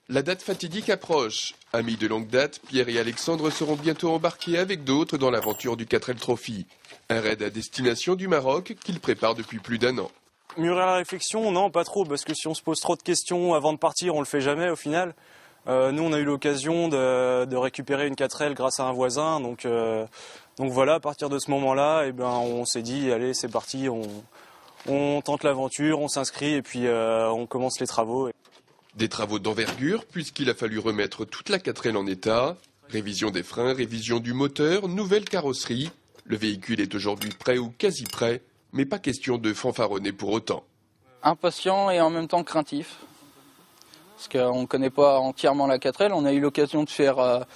La date fatidique approche. Amis de longue date, Pierre et Alexandre seront bientôt embarqués avec d'autres dans l'aventure du 4L Trophy. Un raid à destination du Maroc qu'ils préparent depuis plus d'1 an. Mûrir la réflexion, non, pas trop, parce que si on se pose trop de questions avant de partir, on le fait jamais au final. Nous, on a eu l'occasion de récupérer une 4L grâce à un voisin, donc voilà, à partir de ce moment-là, on s'est dit, allez, c'est parti, on tente l'aventure, on s'inscrit et puis on commence les travaux. Des travaux d'envergure, puisqu'il a fallu remettre toute la 4L en état. Révision des freins, révision du moteur, nouvelle carrosserie. Le véhicule est aujourd'hui prêt ou quasi prêt, mais pas question de fanfaronner pour autant. Impatient et en même temps craintif. Parce qu'on ne connaît pas entièrement la 4L. On a eu l'occasion de faire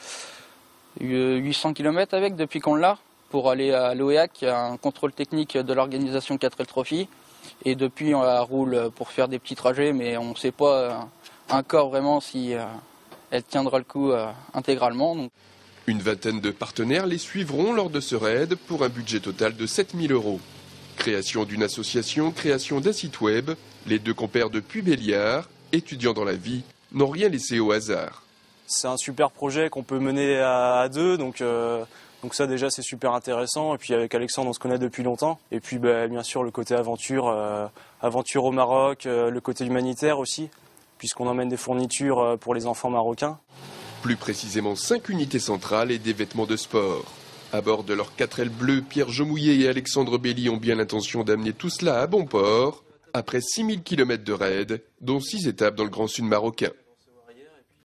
800 km avec depuis qu'on l'a, pour aller à l'OEAC, qui a un contrôle technique de l'organisation 4L Trophy. Et depuis, on la roule pour faire des petits trajets, mais on ne sait pas encore vraiment si elle tiendra le coup intégralement. Donc. Une vingtaine de partenaires les suivront lors de ce raid pour un budget total de 7 000 €. Création d'une association, création d'un site web, les deux compères de Puy-Béliard, étudiants dans la vie, n'ont rien laissé au hasard. C'est un super projet qu'on peut mener à deux, donc ça déjà c'est super intéressant. Et puis avec Alexandre on se connaît depuis longtemps. Et puis bien sûr le côté aventure au Maroc, le côté humanitaire aussi, puisqu'on emmène des fournitures pour les enfants marocains. Plus précisément 5 unités centrales et des vêtements de sport. À bord de leur 4L bleu, Pierre Jomouillet et Alexandre Belli ont bien l'intention d'amener tout cela à bon port, après 6000 km de raid, dont 6 étapes dans le Grand Sud marocain.